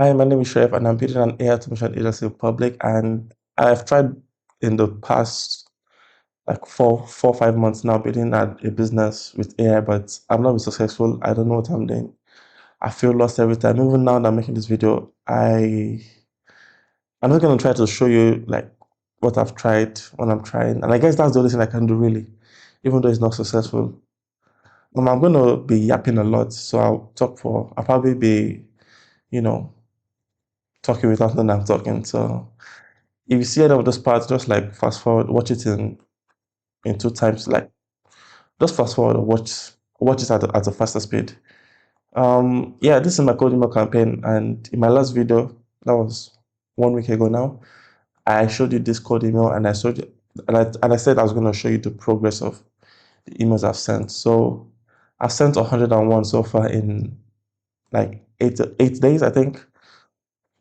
Hi, my name is Shref, and I'm building an AI automation agency in public. And I've tried in the past like 5 months now building a business with AI, but I'm not been successful. I don't know what I'm doing. I feel lost every time. Even now that I'm making this video, I'm just gonna try to show you like what I've tried, what I'm trying, and I guess that's the only thing I can do really, even though it's not successful. I'm gonna be yapping a lot, so I'll probably be, you know, talking without knowing I'm talking. So if you see any of those parts, just like fast forward, watch it in two times. Like just fast forward or watch it at a faster speed. Yeah, this is my code email campaign, and in my last video, that was 1 week ago now, I showed you this code email, and I showed you, and I said I was going to show you the progress of the emails I've sent. So I've sent 101 so far in like 8 days, I think.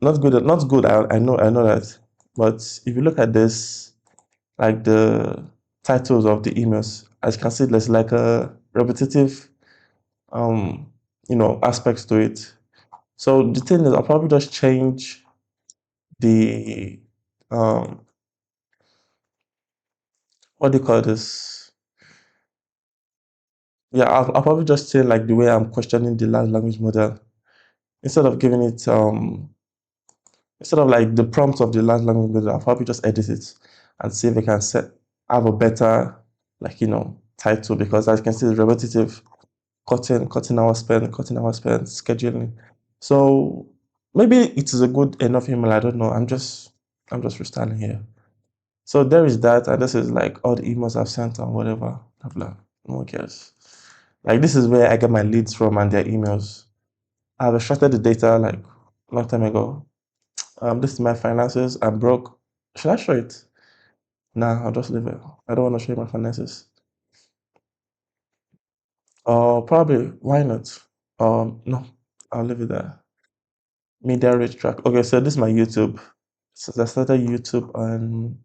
Not good. I know that, but if you look at this, like the titles of the emails, as you can see, there's like a repetitive, um, aspects to it. So the thing is, I'll probably just change the, um, what do you call this? Yeah, I'll probably just say like the way I'm questioning the large language model instead of giving it, instead of like the prompt of the large language model, I'll probably just edit it and see if I can have a better, like, title, because as you can see, it's repetitive. Cutting hour spent, scheduling. So maybe it is a good enough email. I don't know. I'm just freestyling here. So there is that, and this is like all the emails I've sent and whatever. Blah blah. No one cares. Like this is where I get my leads from and their emails. I've extracted the data like a long time ago. This is my finances. I'm broke. Should I show it? Nah, I'll just leave it. I don't want to show you my finances. Probably. Why not? No, I'll leave it there. Media reach track. Okay, so this is my YouTube. Since I started YouTube on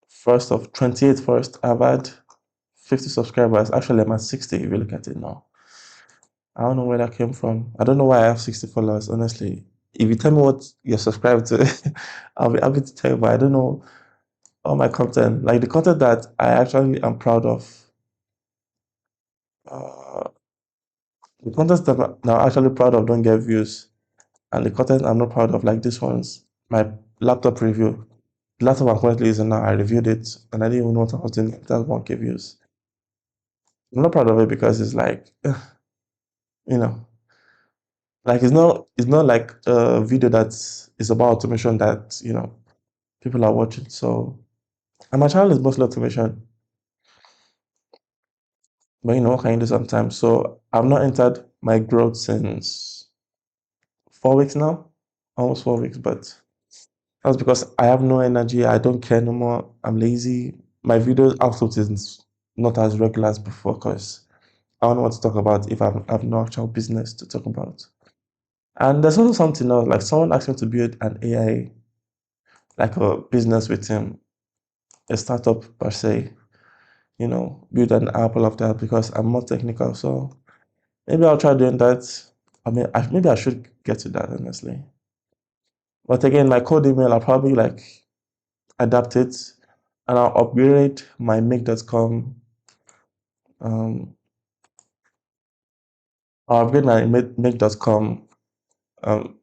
first of 28th first, I've had 50 subscribers. Actually, I'm at 60 if you look at it now. I don't know where that came from. I don't know why I have 60 followers, honestly. If you tell me what you're subscribed to, I'll be happy to tell you, but I don't know all my content. Like the content that I actually am proud of, uh, the content that I'm actually proud of don't get views. And the content I'm not proud of, like this one's my laptop review. The laptop I'm currently using now, I reviewed it and I didn't even know what I was doing. That's 1K views. I'm not proud of it because it's like, you know, like it's not like a video that is about automation that, people are watching. So, and my channel is mostly automation, but what can you do sometimes? So I've not entered my growth since 4 weeks now, almost 4 weeks, but that's because I have no energy. I don't care no more. I'm lazy. My video output is not as regular as before because I don't know what to talk about if I have no actual business to talk about. And there's also something else. Like someone asked me to build an AI, like a business with him, a startup per se. Build an app all of that because I'm more technical. So maybe I'll try doing that. I mean, maybe I should get to that honestly. But again, my code email, I'll probably like adapt it and I'll upgrade my make.com. Um, I'll upgrade my make.com. Um,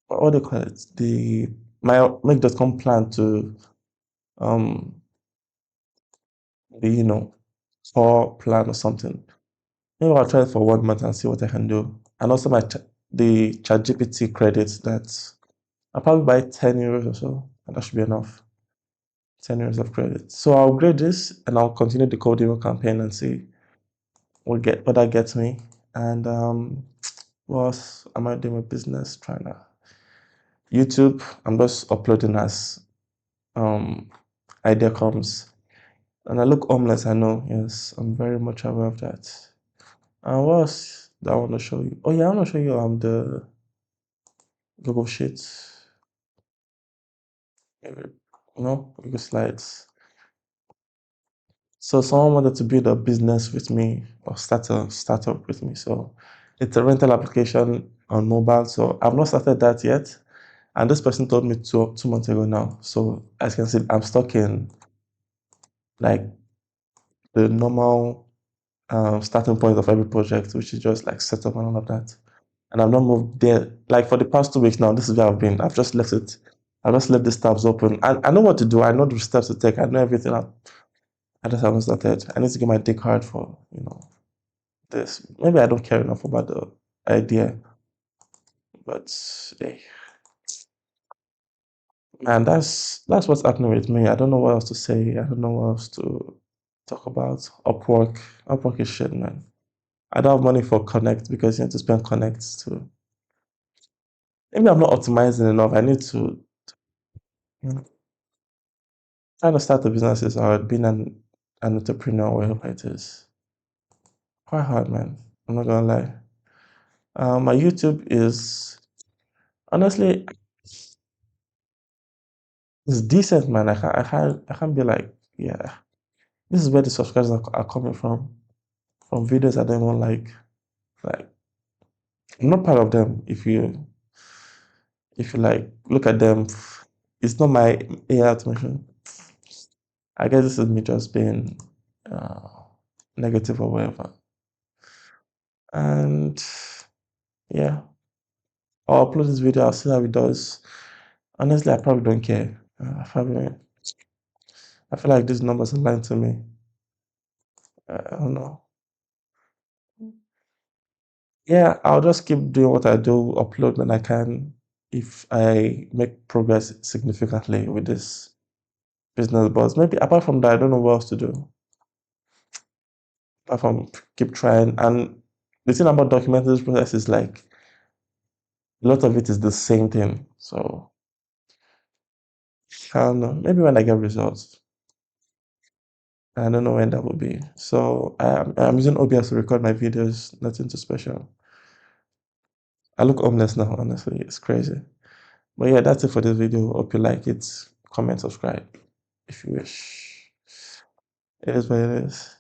what do you call it? My make.com plan to um be core plan or something. Maybe I'll try it for 1 month and see what I can do. And also the ChatGPT credits that I'll probably buy 10 euros or so, and that should be enough. 10 euros of credit. So I'll grade this and I'll continue the code email campaign and see what that gets me. And what else am I doing with business? Trying to YouTube. I'm just uploading as idea comes. And I look homeless, I know. Yes, I'm very much aware of that. And what else do I want to show you? Oh yeah, I want to show you the Google Sheets. Google Slides. So someone wanted to build a business with me or start a startup with me. So it's a rental application. on mobile. So I've not started that yet. And this person told me 2 months ago now. So as you can see, I'm stuck in like the normal starting point of every project, which is just like setup and all of that. And I've not moved there. Like for the past 2 weeks now, this is where I've been. I've just left it. I've just left these tabs open. I know what to do. I know the steps to take. I know everything. I just haven't started. I need to get my dick hard for, this. Maybe I don't care enough about the idea. But hey, man, that's what's happening with me. I don't know what else to say. I don't know what else to talk about. Upwork. Upwork is shit, man. I don't have money for Connect because you need to spend Connect too. Maybe I'm not optimizing enough. I need to trying to start a business is hard. Being an entrepreneur, wherever it is, quite hard, man. I'm not gonna lie. My YouTube is honestly it's decent, man. I can't be like, yeah. This is where the subscribers are coming from videos I don't even like. Like I'm not part of them. If you like look at them, it's not my AI automation. I guess this is me just being uh, negative or whatever. And yeah, I'll upload this video. I'll see how it does. Honestly, I probably don't care. I feel like these numbers are lying to me. I don't know. Yeah, I'll just keep doing what I do, upload when I can. If I make progress significantly with this business, but maybe apart from that, I don't know what else to do. Apart from keep trying. And the thing about documenting this process is like a lot of it is the same thing. So I don't know. Maybe when I get results, I don't know when that will be. So I'm using OBS to record my videos. Nothing too special. I look homeless now, honestly. It's crazy. But yeah, that's it for this video. Hope you like it. Comment, subscribe if you wish. It is what it is.